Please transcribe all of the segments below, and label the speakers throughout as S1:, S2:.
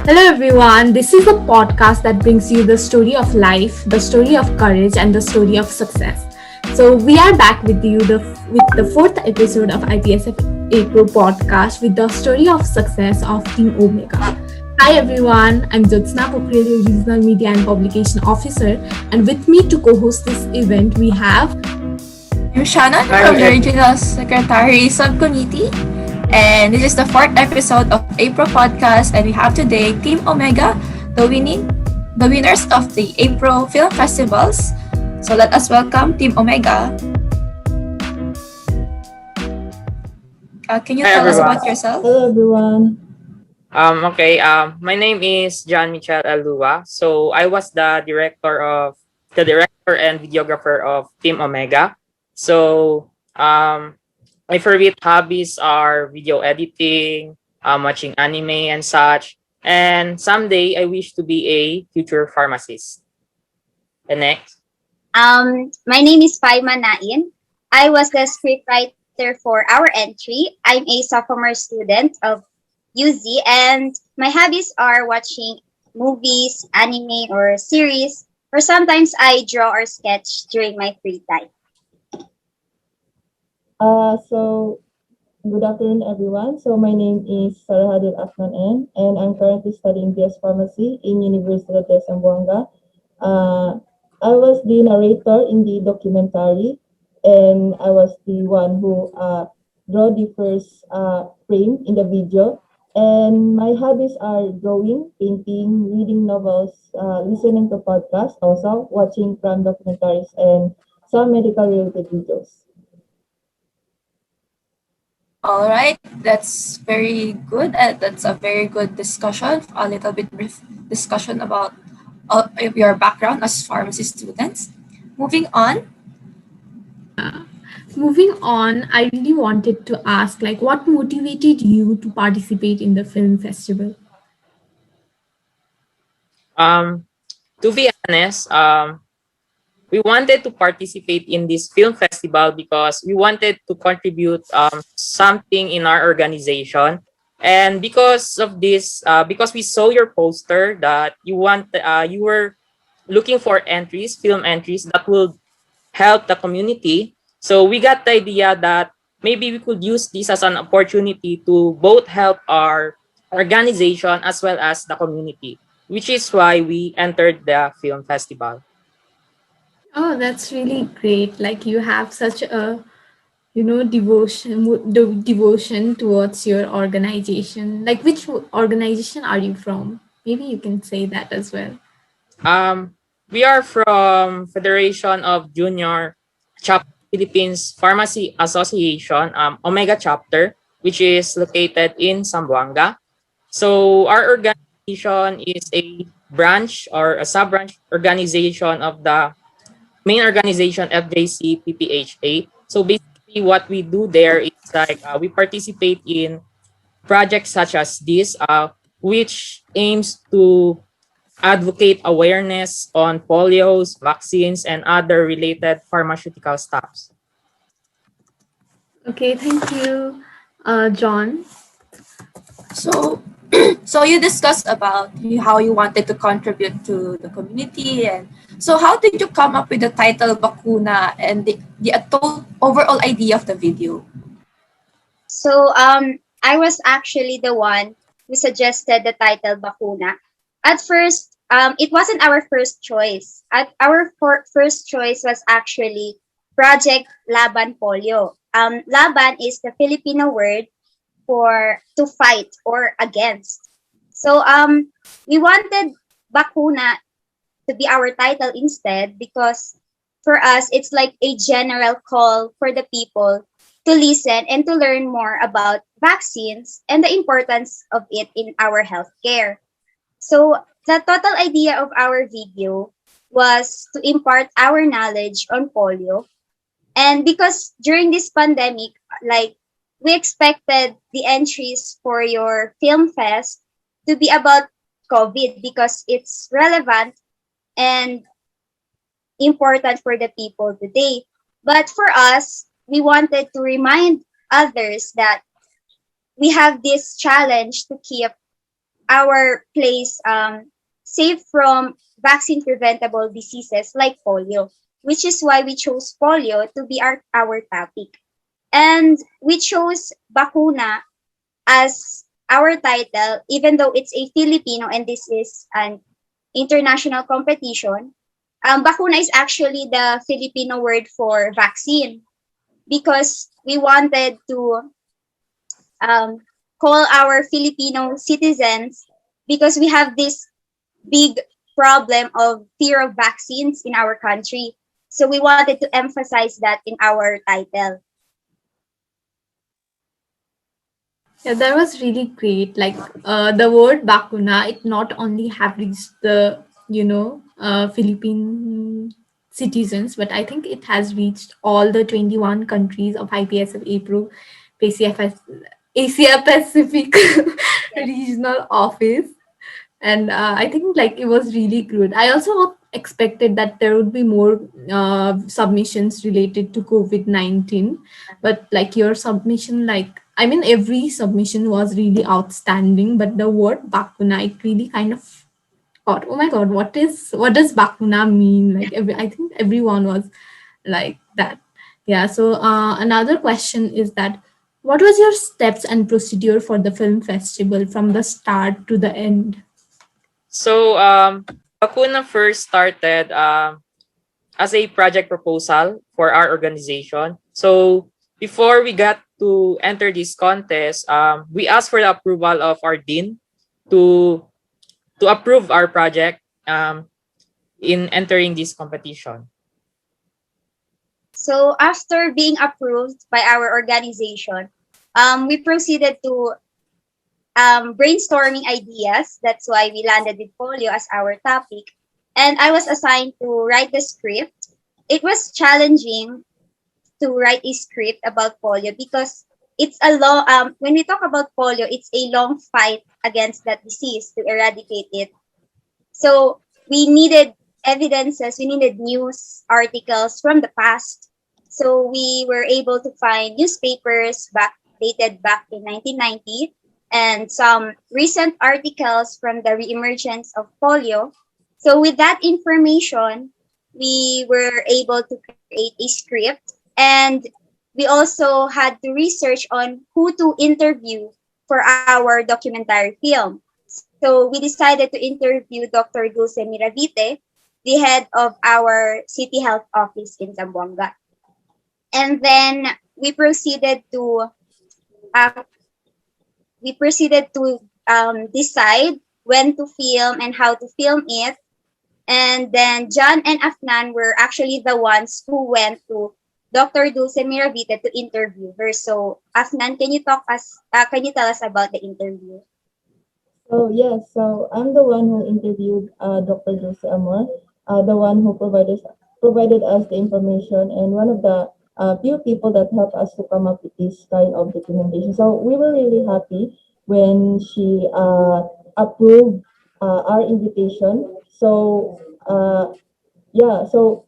S1: Hello everyone, this is a podcast that brings you the story of life, the story of courage, and the story of success. So we are back with you with the fourth episode of IPSF APRO Podcast with the story of success of Team Omega. Hi everyone, I'm Jyotsna Pokhriyal, Regional Media and Publication Officer, and with me to co-host this event we have
S2: I'm Shannon from the Regional Secretary Subcommittee. And this is the fourth episode of APRO Podcast, and we have today Team Omega, the winners of the APRO Film Festivals. So let us welcome Team Omega. Can you tell us about yourself?
S3: Hello everyone.
S4: My name is Mitchell Lim Lua. So I was the director and videographer of Team Omega. So my favorite hobbies are video editing, watching anime and such. And someday I wish to be a future pharmacist. And next.
S5: My name is Faima Nain. I was the scriptwriter for our entry. I'm a sophomore student of UZ, and my hobbies are watching movies, anime, or series, or sometimes I draw or sketch during my free time.
S3: Good afternoon everyone. So my name is Sarahadil Afnan N, and I'm currently studying BS Pharmacy in Universidad de Zamboanga. I was the narrator in the documentary, and I was the one who draw the first frame in the video. And my hobbies are drawing, painting, reading novels, listening to podcasts, also watching crime documentaries, and some medical related videos.
S2: All right, that's very good. That's a very good discussion. A little bit brief discussion about your background as pharmacy students. Moving on.
S1: I really wanted to ask, what motivated you to participate in the film festival?
S4: To be honest, we wanted to participate in this film festival because we wanted to contribute something in our organization. And because of this, because we saw your poster that you were looking for film entries that will help the community. So we got the idea that maybe we could use this as an opportunity to both help our organization as well as the community, which is why we entered the film festival.
S1: Oh, that's really great. Like you have such a, devotion towards your organization. Like which organization are you from? Maybe you can say that as well.
S4: We are from Federation of Junior Philippines Pharmacy Association, Omega chapter, which is located in Zamboanga. So our organization is a branch or a sub-branch organization of the main organization FJC PPHA. So basically what we do there is we participate in projects such as this, which aims to advocate awareness on polios, vaccines, and other related pharmaceutical stuffs.
S1: Okay, thank you, John.
S2: So, so you discussed about how you wanted to contribute to the community, and so how did you come up with the title Bakuna and the overall idea of the video?
S5: So I was actually the one who suggested the title Bakuna. At first, it wasn't our first choice. Our first choice was actually Project Laban Polio. Laban is the Filipino word for to fight or against. So we wanted Bakuna to be our title instead because for us, it's like a general call for the people to listen and to learn more about vaccines and the importance of it in our healthcare. So the total idea of our video was to impart our knowledge on polio. And because during this pandemic, we expected the entries for your film fest to be about COVID because it's relevant and important for the people today. But for us, we wanted to remind others that we have this challenge to keep our place safe from vaccine preventable diseases like polio, which is why we chose polio to be our topic. And we chose bakuna as our title, even though it's a Filipino and this is an international competition. Bakuna is actually the Filipino word for vaccine because we wanted to call our Filipino citizens because we have this big problem of fear of vaccines in our country. So we wanted to emphasize that in our title.
S1: Yeah, that was really great. Like the word bakuna, it not only have reached the Philippine citizens, but I think it has reached all the 21 countries of IPSF APRO PCFS, Asia Pacific Regional Office. And I think like it was really good. I also expected that there would be more submissions related to COVID-19, but like your submission, like I mean every submission was really outstanding, but the word bakuna, it really kind of thought, oh my god, what does bakuna mean? Like I think everyone was like that. Yeah, so another question is that what was your steps and procedure for the film festival from the start to the end?
S4: So, Bakuna first started as a project proposal for our organization. So, before we got to enter this contest, we asked for the approval of our dean to approve our project in entering this competition.
S5: So after being approved by our organization, we proceeded to brainstorming ideas. That's why we landed with polio as our topic. And I was assigned to write the script. It was challenging to write a script about polio because it's a long, when we talk about polio, it's a long fight against that disease to eradicate it. So we needed evidences, we needed news articles from the past. So we were able to find newspapers dated back in 1990 and some recent articles from the reemergence of polio. So with that information, we were able to create a script, and we also had to research on who to interview for our documentary film. So we decided to interview Dr. Dulce Miravite, the head of our city health office in Zamboanga. And then we proceeded to decide when to film and how to film it. And then John and Afnan were actually the ones who went to Dr. Dulce Miravite to interview her. So Afnan, can you tell us about the interview?
S3: So yes, so I'm the one who interviewed Dr. Jose Amor, the one who provided us the information, and one of the few people that helped us to come up with this kind of documentation. So we were really happy when she approved our invitation. So yeah, so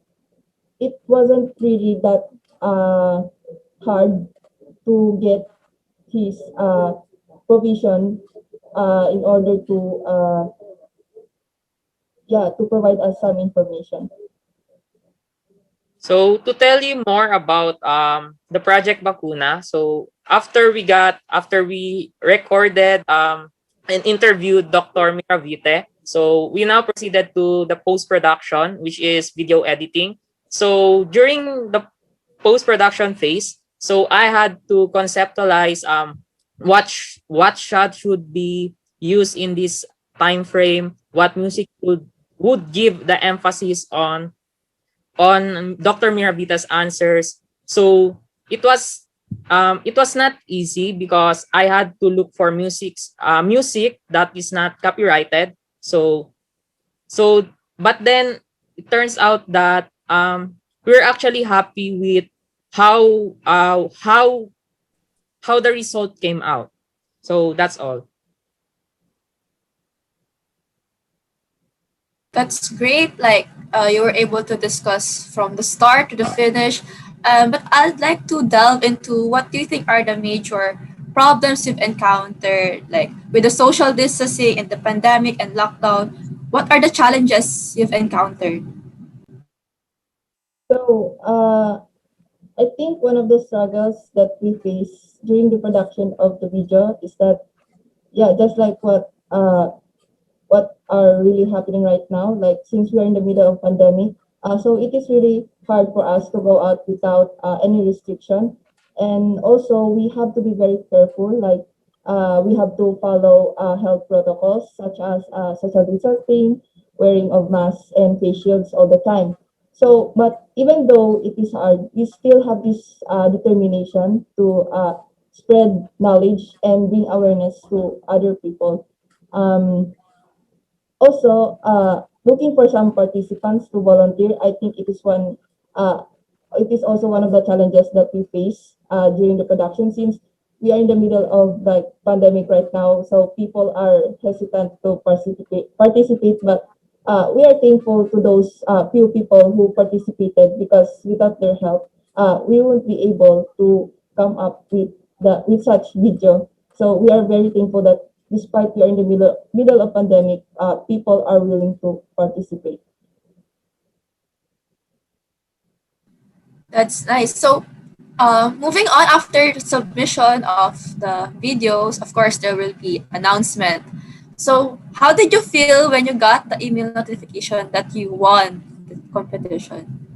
S3: it wasn't really that hard to get his provision in order to provide us some information.
S4: So to tell you more about the project Bakuna, so after we recorded and interviewed Dr. Miravite, so we now proceeded to the post-production, which is video editing. So during the post-production phase, so I had to conceptualize what shot should be used in this time frame, what music would give the emphasis on Dr. Miravita's answers. So it was not easy because I had to look for music that is not copyrighted. So but then it turns out that we're actually happy with how the result came out. So that's all.
S2: That's great. Like you were able to discuss from the start to the finish. But I'd like to delve into what do you think are the major problems you've encountered, like with the social distancing and the pandemic and lockdown? What are the challenges you've encountered?
S3: So, I think one of the struggles that we face during the production of the video is that, yeah, just like what are really happening right now, like since we are in the middle of pandemic, so it is really hard for us to go out without any restriction. And also we have to be very careful, like we have to follow health protocols such as social distancing, wearing of masks and face shields all the time. So, but even though it is hard, we still have this determination to spread knowledge and bring awareness to other people. Um, Also, looking for some participants to volunteer, I think uh, it is also one of the challenges that we face during the production, since we are in the middle of like pandemic right now, so people are hesitant to participate, but we are thankful to those few people who participated, because without their help, we won't be able to come up with such video. So we are very thankful that despite we are in the middle of pandemic, people are willing to participate.
S2: That's nice. So, moving on, after the submission of the videos, of course, there will be announcement. So, how did you feel when you got the email notification that you won the competition?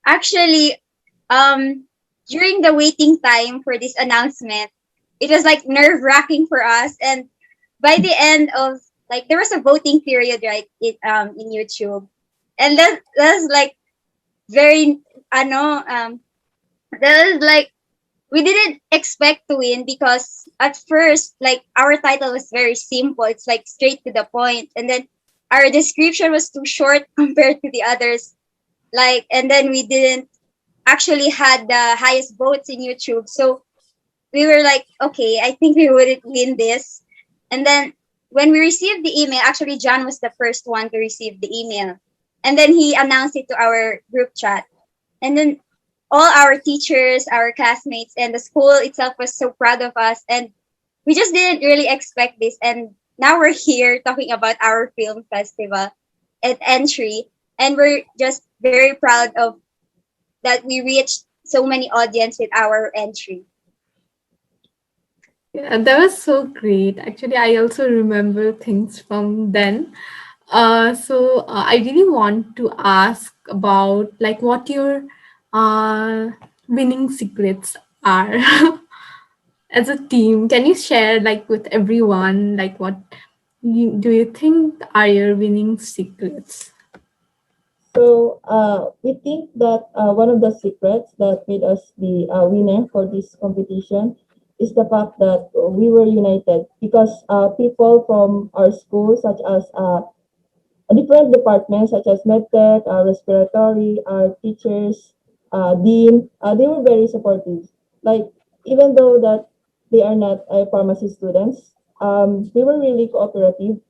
S5: Actually, during the waiting time for this announcement, it was like nerve wracking for us. And by the end of, like, there was a voting period, right, in YouTube, and that's like very, that was like, we didn't expect to win, because at first, like, our title was very simple. It's like straight to the point, and then our description was too short compared to the others. Like, and then we didn't actually had the highest votes in YouTube. So we were like, okay, I think we wouldn't win this. And then when we received the email, actually John was the first one to receive the email. And then he announced it to our group chat. And then all our teachers, our classmates, and the school itself was so proud of us. And we just didn't really expect this. And now we're here talking about our film festival at entry. And we're just very proud of that we reached so many audience with our entry.
S1: Yeah, that was so great. Actually, I also remember things from then. I really want to ask about like what your uh, winning secrets are as a team. Can you share like with everyone like what do you think are your winning secrets?
S3: So we think that one of the secrets that made us the winner for this competition is the fact that we were united, because people from our school, such as different departments such as medtech, respiratory, our teachers, dean, they were very supportive. Like, even though that they are not pharmacy students, they were really cooperative.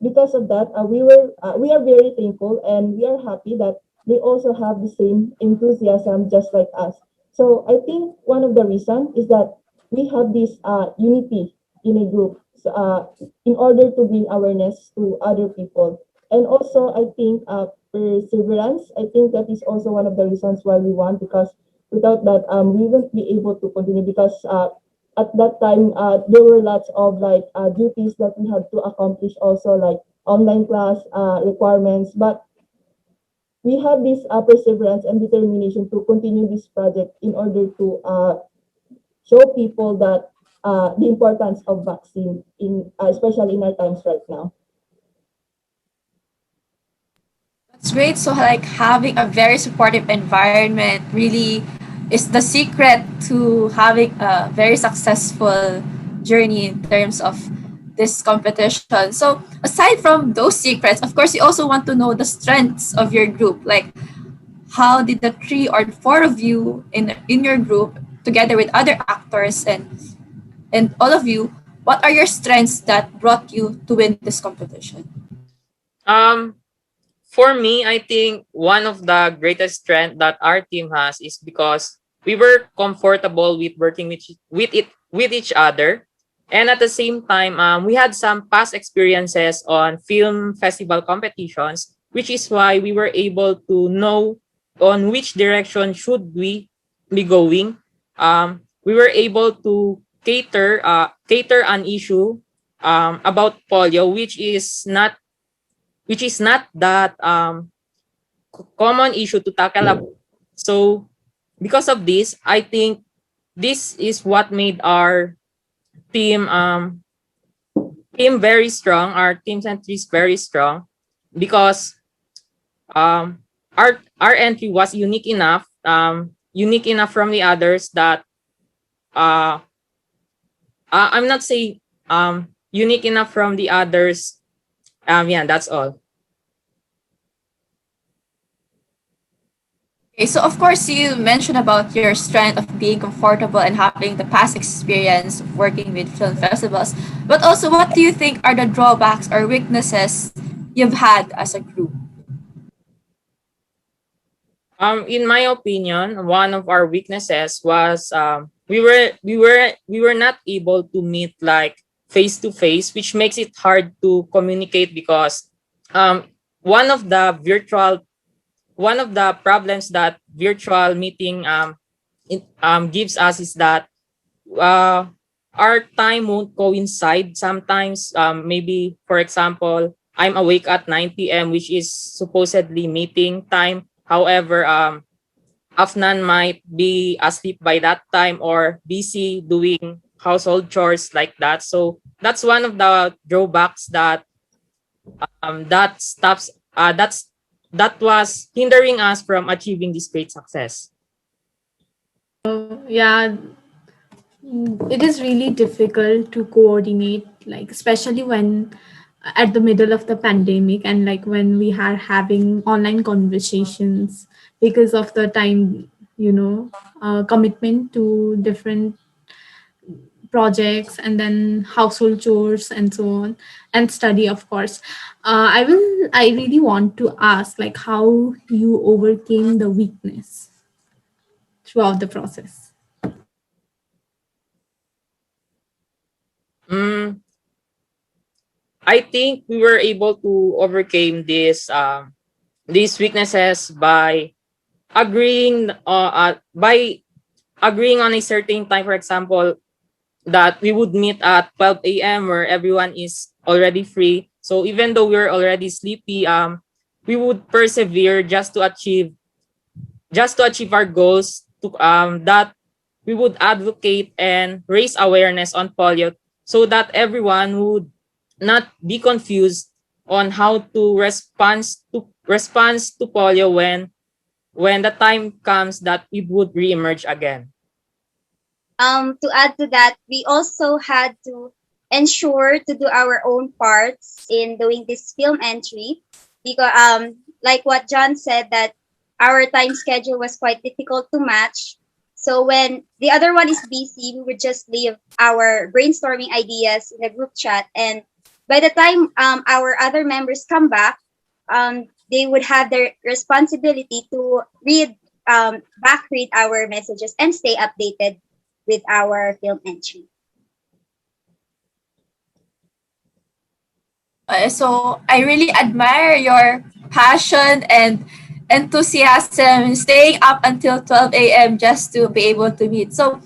S3: Because of that, we are very thankful, and we are happy that they also have the same enthusiasm just like us. So I think one of the reasons is that we have this unity in a group, in order to bring awareness to other people. And also, I think perseverance. I think that is also one of the reasons why we won, because without that, we won't be able to continue, because at that time, there were lots of like duties that we had to accomplish, also like online class requirements. But we have this perseverance and determination to continue this project in order to show people that the importance of vaccine, in especially in our times right now.
S2: It's great. So, like, having a very supportive environment really is the secret to having a very successful journey in terms of this competition. So, aside from those secrets, of course, you also want to know the strengths of your group. Like, how did the three or four of you in your group, together with other actors and all of you, what are your strengths that brought you to win this competition?
S4: Um, for me, I think one of the greatest strength that our team has is because we were comfortable with working with each other. And at the same time, we had some past experiences on film festival competitions, which is why we were able to know on which direction should we be going. We were able to cater an issue about polio, which is not that common issue to tackle up. So because of this, I think this is what made our team very strong, our team entries very strong, because our entry was unique enough from the others that I'm not saying unique enough from the others. Yeah, that's all.
S2: Okay, so of course you mentioned about your strength of being comfortable and having the past experience of working with film festivals, but also what do you think are the drawbacks or weaknesses you've had as a group?
S4: In my opinion, one of our weaknesses was we were not able to meet like face to face, which makes it hard to communicate because um one of the virtual one of the problems that virtual meeting gives us is that uh, our time won't coincide sometimes. Maybe, for example, I'm awake at 9 p.m., which is supposedly meeting time. However, Afnan might be asleep by that time or busy doing household chores like that. So that's one of the drawbacks that stops that was hindering us from achieving this great success.
S1: Yeah, it is really difficult to coordinate, like especially when at the middle of the pandemic and like when we are having online conversations because of the time, commitment to different projects and then household chores and so on, and study, of course. I really want to ask like how you overcame the weakness throughout the process.
S4: Mm, I think we were able to overcome these weaknesses by agreeing on a certain time. For example, that we would meet at 12 a.m. where everyone is already free. So even though we're already sleepy, we would persevere just to achieve our goals. To that we would advocate and raise awareness on polio, so that everyone would not be confused on how to respond to polio when the time comes that it would reemerge again.
S5: To add to that, we also had to ensure to do our own parts in doing this film entry because like what John said, that our time schedule was quite difficult to match. So when the other one is busy, we would just leave our brainstorming ideas in the group chat, and by the time our other members come back, they would have their responsibility to back read our messages and stay updated with our film entry.
S2: So I really admire your passion and enthusiasm staying up until 12 a.m. just to be able to meet. So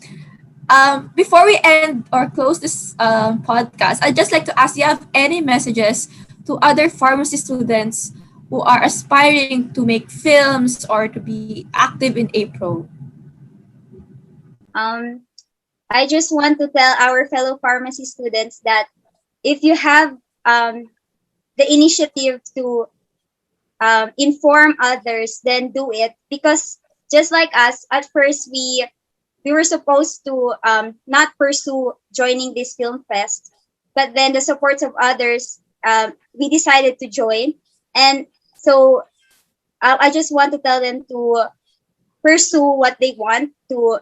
S2: before we end or close this podcast, I'd just like to ask, do you have any messages to other pharmacy students who are aspiring to make films or to be active in APRO?
S5: I just want to tell our fellow pharmacy students that if you have the initiative to inform others, then do it. Because just like us, at first we were supposed to not pursue joining this film fest, but then the supports of others, we decided to join. And so I just want to tell them to pursue what they want to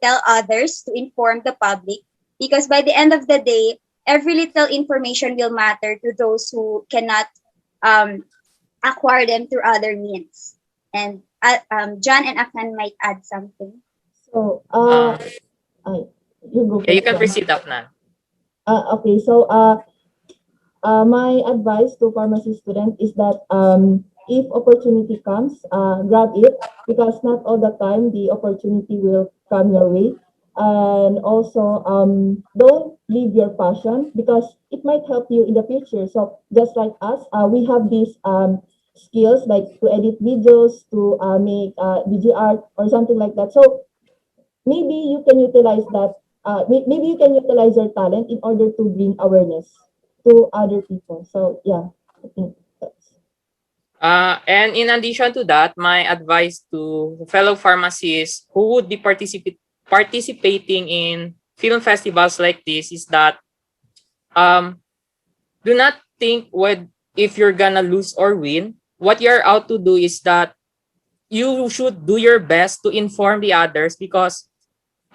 S5: tell others, to inform the public, because by the end of the day, every little information will matter to those who cannot acquire them through other means. And John and Afnan might add something.
S3: So, you go
S4: Yeah, you
S3: first,
S4: can
S3: John.
S4: proceed, Afnan.
S3: Okay, so my advice to pharmacy student is that if opportunity comes, grab it, because not all the time the opportunity will come your way. And also, don't leave your passion, because it might help you in the future. So just like us, we have these skills like to edit videos, to make VG art or something like that. So maybe you can utilize that. Maybe you can utilize your talent in order to bring awareness to other people. So yeah, I think that's.
S4: And in addition to that, my advice to fellow pharmacists who would be participating in film festivals like this is that um, do not think if you're gonna lose or win. What you're out to do is that you should do your best to inform the others, because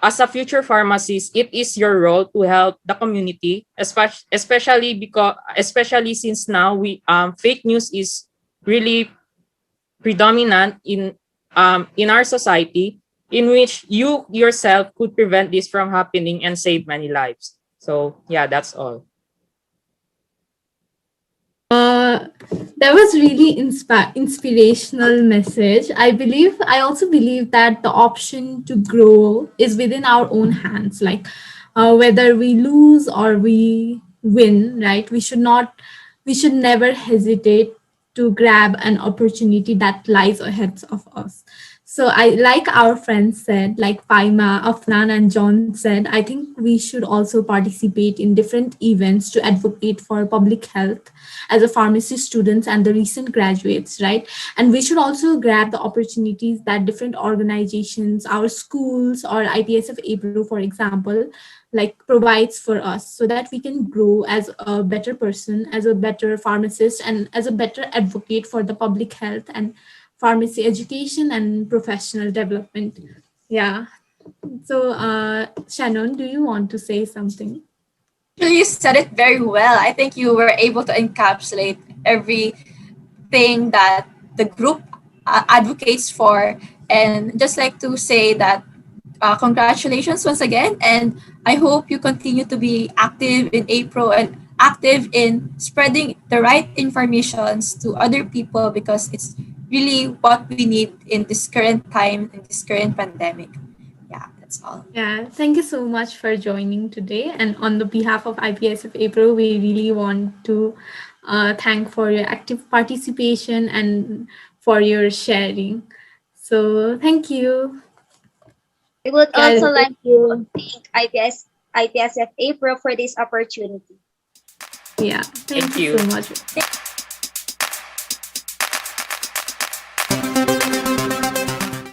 S4: as a future pharmacist, it is your role to help the community, especially since now we fake news is really predominant in our society, in which you yourself could prevent this from happening and save many lives. So yeah, that's all.
S1: Uh, that was really inspirational message. I also believe that the option to grow is within our own hands. Like whether we lose or we win, right? We should never hesitate to grab an opportunity that lies ahead of us. So I like our friends said, like Faima, Afnan, and John said, I think we should also participate in different events to advocate for public health as a pharmacy students and the recent graduates, right? And we should also grab the opportunities that different organizations, our schools or IPSF APRO, for example, like provides for us, so that we can grow as a better person, as a better pharmacist, and as a better advocate for the public health and pharmacy education and professional development. Yeah. So, Shannon, do you want to say something?
S2: You said it very well. I think you were able to encapsulate everything that the group advocates for. And just like to say that congratulations once again. And I hope you continue to be active in APRO and active in spreading the right informations to other people, because it's really what we need in this current time, in this current pandemic. Yeah, that's all.
S1: Yeah, thank you so much for joining today. And on the behalf of IPSF April, we really want to thank for your active participation and for your sharing. So thank you.
S5: We would
S1: Yeah,
S5: also like
S3: Thank you.
S5: to thank IPSF APRO for this opportunity.
S1: yeah.
S4: Thank
S1: Thank you
S4: you.
S1: so much.